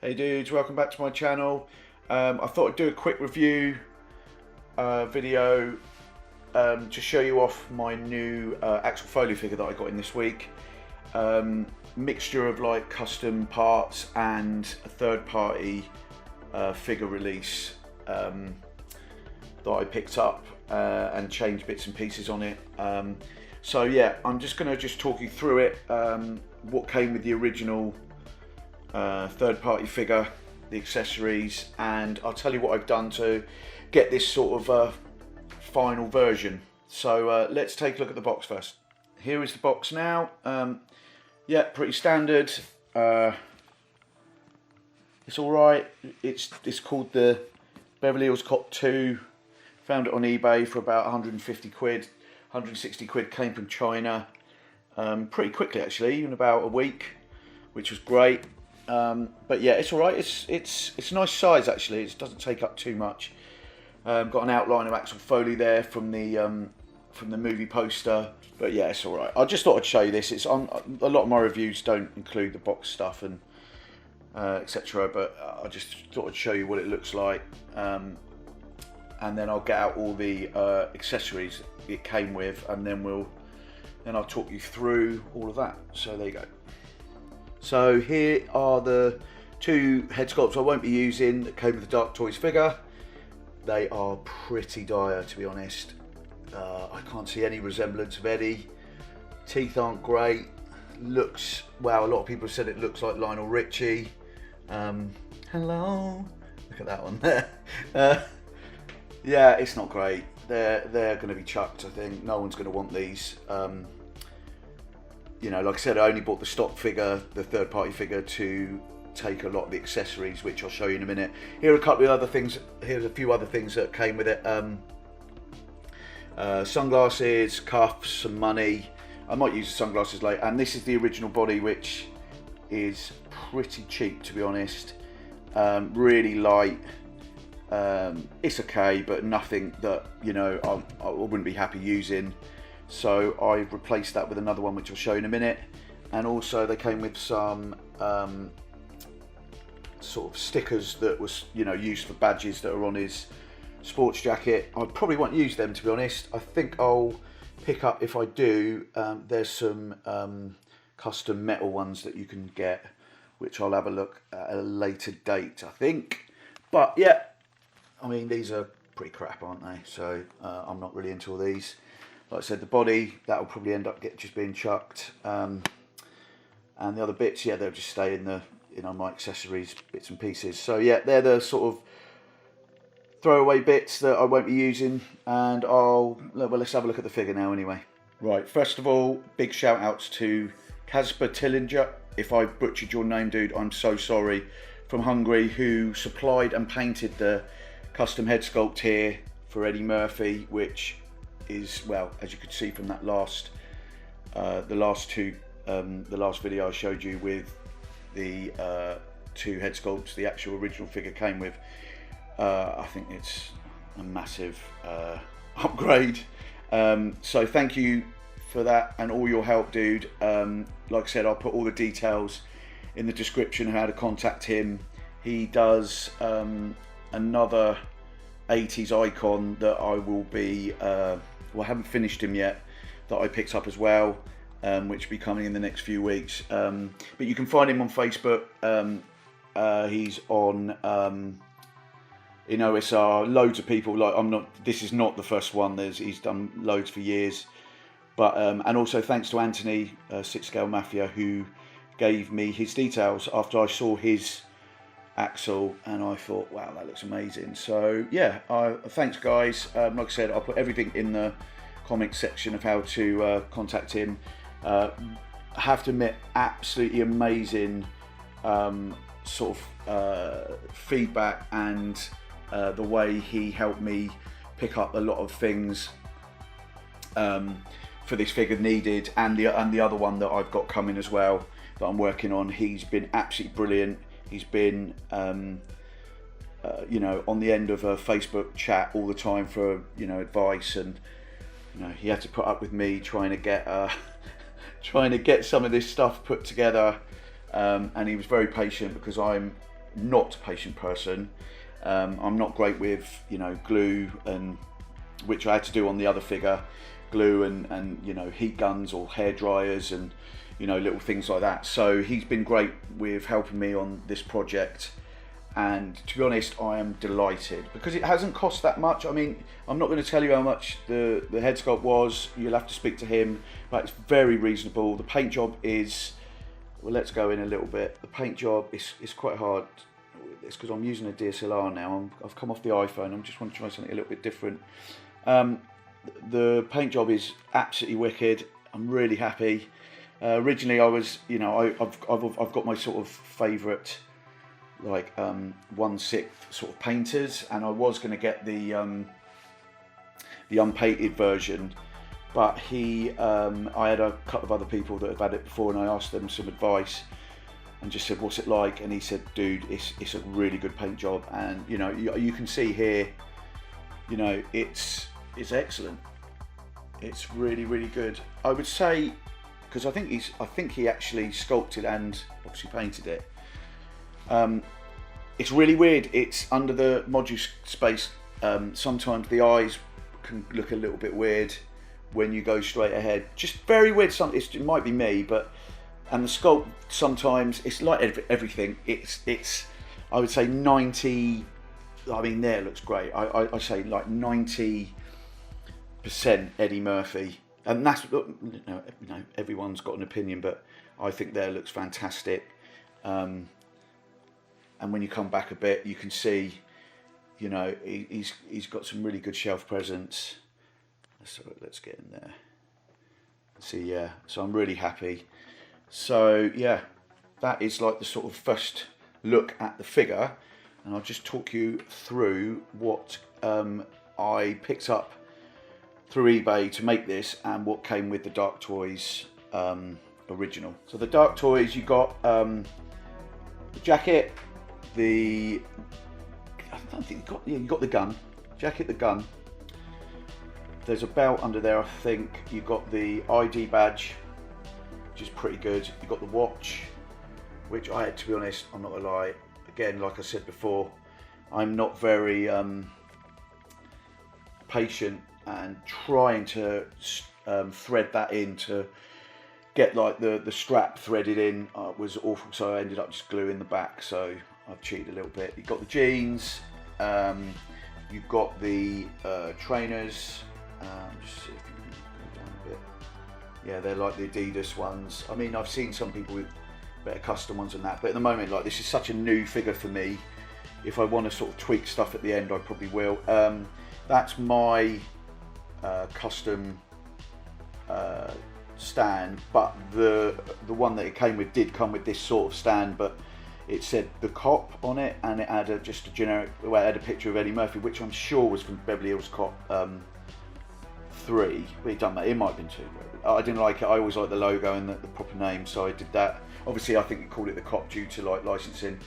Hey dudes, welcome back to my channel. I thought I'd do a quick review video to show you off my new Axel Foley figure that I got in this week. Mixture of like custom parts and a third-party figure release that I picked up and changed bits and pieces on it. So yeah, I'm just going to talk you through it, what came with the original third-party figure, the accessories, and I'll tell you what I've done to get this sort of final version. So let's take a look at the box first. Here is the box now. Yeah, pretty standard. It's all right. It's called the Beverly Hills Cop 2. Found it on eBay for about 150 quid, 160 quid. Came from China pretty quickly actually, in about a week, which was great. But yeah, it's all right. It's a nice size actually. It doesn't take up too much. Got an outline of Axel Foley there from the movie poster. But yeah, it's all right. I just thought I'd show you this. It's on a lot of my reviews don't include the box stuff and etc. But I just thought I'd show you what it looks like, and then I'll get out all the accessories it came with, and then I'll talk you through all of that. So there you go. So here are the two Headsculpts I won't be using that came with the Dark Toys figure. They are pretty dire, to be honest. I can't see any resemblance of Eddie. Teeth aren't great. Looks, wow, a lot of people have said it looks like Lionel Richie. Hello. Look at that one there. Yeah, it's not great. They're going to be chucked, I think. No one's going to want these. You know, like I said, I only bought the stock figure, the third-party figure, to take a lot of the accessories, which I'll show you in a minute. Here are a couple of other things. Here's a few other things that came with it. Sunglasses, cuffs, some money. I might use the sunglasses later. And this is the original body, which is pretty cheap, to be honest. Really light. It's okay, but nothing that, you know, I wouldn't be happy using. So I've replaced that with another one, which I'll show you in a minute. And also they came with some sort of stickers that was, you know, used for badges that are on his sports jacket. I probably won't use them, to be honest. I think I'll pick up, if I do, there's some custom metal ones that you can get, which I'll have a look at a later date, I think. But yeah, I mean, these are pretty crap, aren't they? So I'm not really into all these. Like I said, the body, that'll probably end up just being chucked. And the other bits, yeah, they'll just stay in the, you know, my accessories, bits and pieces. So yeah, they're the sort of throwaway bits that I won't be using. And well, let's have a look at the figure now anyway. Right, first of all, big shout outs to Csaba Tilinger. If I butchered your name, dude, I'm so sorry. From Hungary, who supplied and painted the custom head sculpt here for Eddie Murphy, which is, well, as you could see from that last the last video I showed you with the two head sculpts the actual original figure came with. I think it's a massive upgrade. So thank you for that and all your help, dude. Like I said, I'll put all the details in the description how to contact him. He does another 80s icon that I will be well, I haven't finished him yet, that I picked up as well, which will be coming in the next few weeks. But you can find him on Facebook. He's on in OSR. Loads of people, like, this is not the first one. He's done loads for years. But and also thanks to Anthony, Sixth-Scale Mafia, who gave me his details after I saw his Axel, and I thought, wow, that looks amazing. So yeah, thanks guys. Like I said, I'll put everything in the comment section of how to contact him. I have to admit, absolutely amazing sort of feedback, and the way he helped me pick up a lot of things for this figure needed, and the other one that I've got coming as well that I'm working on. He's been absolutely brilliant. He's been, you know, on the end of a Facebook chat all the time for, you know, advice, and you know, he had to put up with me trying to get some of this stuff put together, and he was very patient because I'm not a patient person. I'm not great with, you know, glue, and which I had to do on the other figure, glue and you know, heat guns or hair dryers and, you know, little things like that. So he's been great with helping me on this project, and to be honest, I am delighted because it hasn't cost that much. I mean, I'm not going to tell you how much the Headsculpt was. You'll have to speak to him, but it's very reasonable. The paint job is, well, let's go in a little bit. The paint job is quite hard. It's because I'm using a DSLR now. I've come off the iPhone. I just want to try something a little bit different. The paint job is absolutely wicked. I'm really happy. Originally, I was, you know, I've got my sort of favourite, like 1/6 sort of painters, and I was going to get the unpainted version, but I had a couple of other people that have had it before, and I asked them some advice, and just said, "What's it like?" And he said, "Dude, it's a really good paint job, and you know, you can see here, you know, it's excellent. It's really, really good. I would say." Because I think he actually sculpted and obviously painted it. It's really weird. It's under the module space. Sometimes the eyes can look a little bit weird when you go straight ahead. Just very weird. It might be me, and the sculpt sometimes it's like everything. It's I would say 90. I mean, there looks great. I say like 90% Eddie Murphy. And that's, you know, everyone's got an opinion, but I think there looks fantastic. And when you come back a bit, you can see, you know, he's got some really good shelf presence. So let's get in there. See, yeah. So I'm really happy. So yeah, that is like the sort of first look at the figure, and I'll just talk you through what I picked up through eBay to make this and what came with the Dark Toys original. So the Dark Toys, you got the jacket, I don't think you got the gun, jacket, the gun. There's a belt under there, I think. You got the ID badge, which is pretty good. You got the watch, which I had to be honest, I'm not gonna lie. Again, like I said before, I'm not very patient, and trying to thread that in to get like the strap threaded in was awful, so I ended up just gluing the back, so I've cheated a little bit. You've got the jeans, you've got the trainers, just see if you can go down a bit. Yeah, they're like the Adidas ones. I mean, I've seen some people with better custom ones than that, but at the moment, like, this is such a new figure for me. If I want to sort of tweak stuff at the end, I probably will. That's my custom stand, but the one that it came with did come with this sort of stand, but it said the Cop on it, and it had just a generic, well, it had a picture of Eddie Murphy, which I'm sure was from Beverly Hills Cop 3. But it doesn't matter, it might have been 2. I didn't like it. I always like the logo and the proper name, so I did that. Obviously, I think it called it the Cop due to like licensing.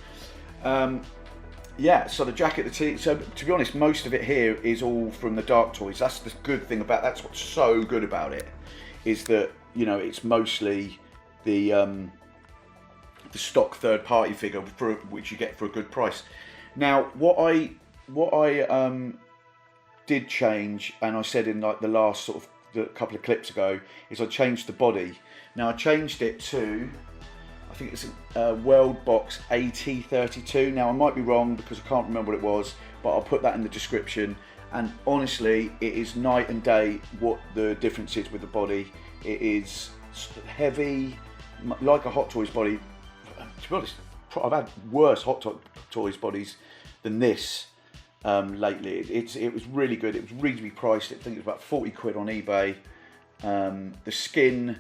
Yeah, so the jacket, so to be honest, most of it here is all from the Dark Toys. That's the good thing about, that's what's so good about it, is that, you know, it's mostly the stock third-party figure which you get for a good price. Now, what I did change, and I said in like the last sort of the couple of clips ago, is I changed the body. Now I changed it to, I think it's a Worldbox AT32. Now I might be wrong because I can't remember what it was, but I'll put that in the description. And honestly, it is night and day what the difference is with the body. It is heavy, like a Hot Toys body. To be honest, I've had worse Hot Toys bodies than this lately. It was really good. It was reasonably priced. I think it was about 40 quid on eBay. The skin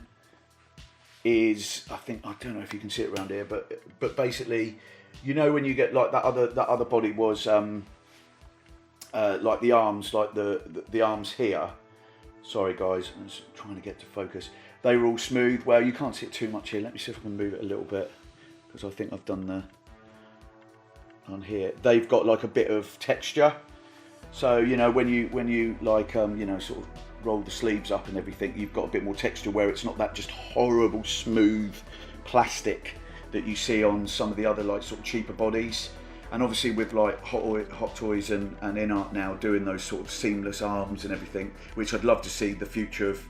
is, I don't know if you can see it around here, but basically, you know, when you get like that other body was like the arms, like the arms here. Sorry guys, I'm just trying to get to focus. They were all smooth. Well, you can't see it too much here. Let me see if I can move it a little bit, because I think I've done on here. They've got like a bit of texture. So, you know, when you like you know, sort of roll the sleeves up and everything, you've got a bit more texture where it's not that just horrible smooth plastic that you see on some of the other like sort of cheaper bodies. And obviously with like Hot Toys and InArt now doing those sort of seamless arms and everything, which I'd love to see the future of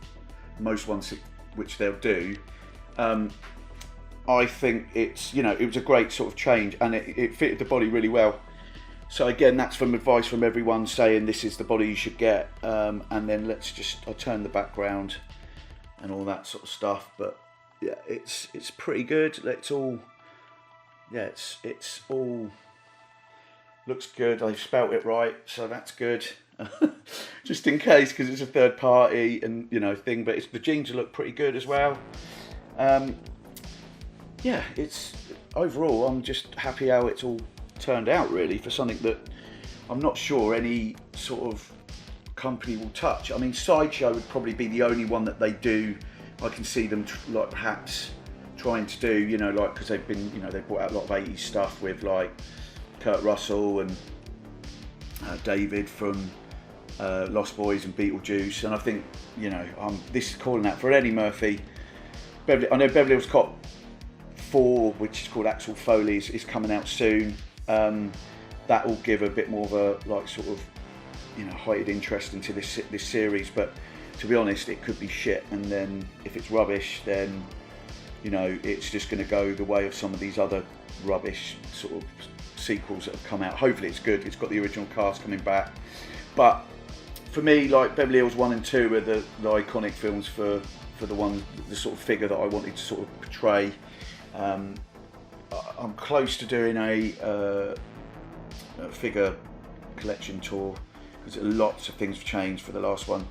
most ones which they'll do. I think it's, you know, it was a great sort of change, and it fitted the body really well. So again, that's from advice from everyone saying this is the body you should get. And then I'll turn the background and all that sort of stuff. But yeah, it's pretty good. It's all looks good. I've spelt it right, so that's good. Just in case, because it's a third party and, you know, thing. But the jeans look pretty good as well. Yeah, it's overall, I'm just happy how it's all turned out, really, for something that I'm not sure any sort of company will touch. I mean, Sideshow would probably be the only one that they do. I can see them like perhaps trying to do, you know, like, because they've been, you know, they've brought out a lot of 80s stuff with like Kurt Russell and David from Lost Boys and Beetlejuice, and I think, you know, this is calling out for Eddie Murphy. I know Beverly Hills Cop 4, which is called Axel Foley, is coming out soon. That will give a bit more of a like sort of, you know, heightened interest into this series. But to be honest, it could be shit, and then if it's rubbish, then, you know, it's just going to go the way of some of these other rubbish sort of sequels that have come out. Hopefully it's good. It's got the original cast coming back. But for me, like, Beverly Hills 1 and 2 are the iconic films for the sort of figure that I wanted to sort of portray. I'm close to doing a figure collection tour, because lots of things have changed for the last one.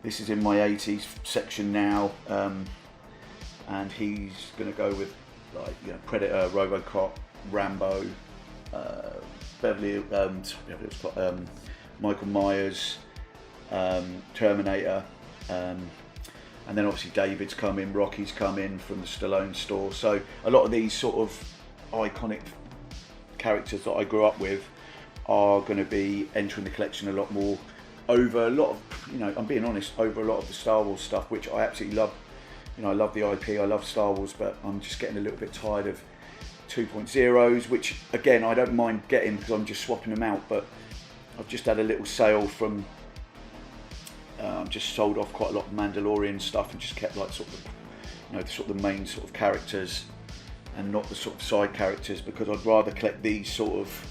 This is in my 80s section now, and he's going to go with, like, you know, Predator, RoboCop, Rambo, Michael Myers, Terminator, and then obviously David's coming, Rocky's coming from the Stallone store. So a lot of these sort of iconic characters that I grew up with are going to be entering the collection a lot more, over a lot of, you know, I'm being honest, over a lot of the Star Wars stuff, which I absolutely love. You know, I love the IP, I love Star Wars, but I'm just getting a little bit tired of 2.0s, which again, I don't mind getting because I'm just swapping them out. But I've just had a little sale from, just sold off quite a lot of Mandalorian stuff and just kept like sort of, you know, the main sort of characters and not the sort of side characters, because I'd rather collect these sort of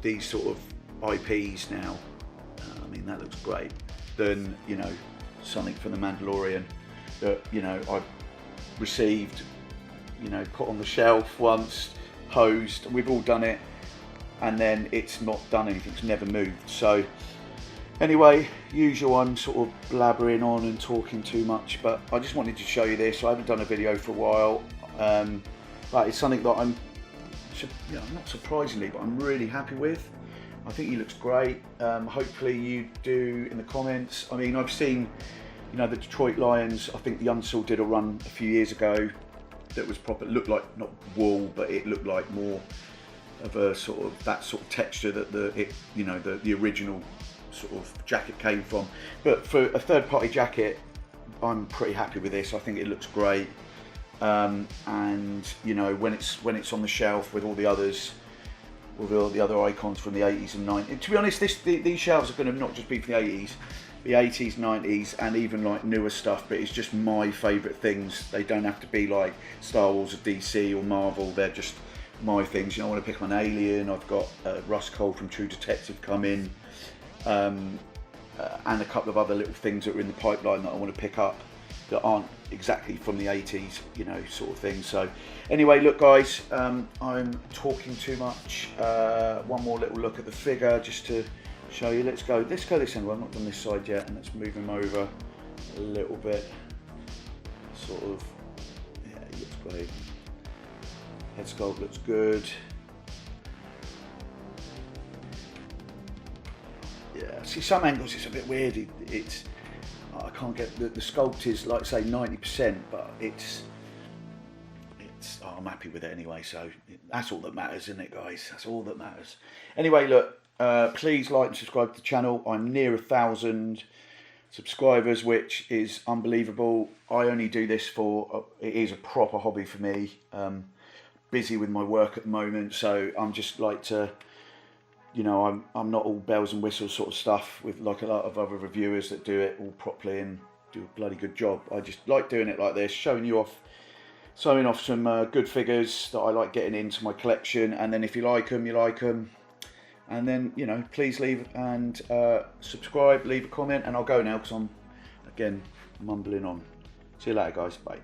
IPs now. I mean, that looks great, than, you know, something from the Mandalorian that, you know, I've received, you know, put on the shelf once, posed, we've all done it, and then it's not done anything, it's never moved. So anyway, usual, I'm sort of blabbering on and talking too much, but I just wanted to show you this. I haven't done a video for a while, but it's something that I'm, you know, not surprisingly, but I'm really happy with. I think he looks great. Hopefully you do in the comments. I mean, I've seen, you know, the Detroit Lions, I think the Unsold did a run a few years ago that was proper, looked like, not wool, but it looked like more of a sort of, that sort of texture that the original sort of jacket came from. But for a third party jacket, I'm pretty happy with this. I think it looks great. And, you know, when it's on the shelf with all the others, with all the other icons from the 80s and 90s. To be honest, these shelves are going to not just be for the 80s, the 80s, 90s, and even like newer stuff, but it's just my favourite things. They don't have to be like Star Wars or DC or Marvel, they're just my things. You know, I want to pick on Alien, I've got Russ Cole from True Detective come in, and a couple of other little things that are in the pipeline that I want to pick up that aren't exactly from the 80s, you know, sort of thing. So anyway, look guys, I'm talking too much. One more little look at the figure just to show you. Let's go this end. Well, I've not done this side yet, and let's move him over a little bit. Sort of, yeah, he looks great. Head sculpt looks good. Yeah, see, some angles it's a bit weird. It's I can't get the sculpt is like say 90%, but it's I'm happy with it anyway. So that's all that matters, isn't it, guys? That's all that matters. Anyway, look, please like and subscribe to the channel. I'm near 1,000 subscribers, which is unbelievable. I only do this for, it is a proper hobby for me. Busy with my work at the moment, so I'm just like to, you know, I'm not all bells and whistles sort of stuff with like a lot of other reviewers that do it all properly and do a bloody good job. I just like doing it like this, showing off some good figures that I like getting into my collection, and then if you like them, you like them. And then, you know, please leave and subscribe, leave a comment, and I'll go now because I'm, again, mumbling on. See you later, guys. Bye.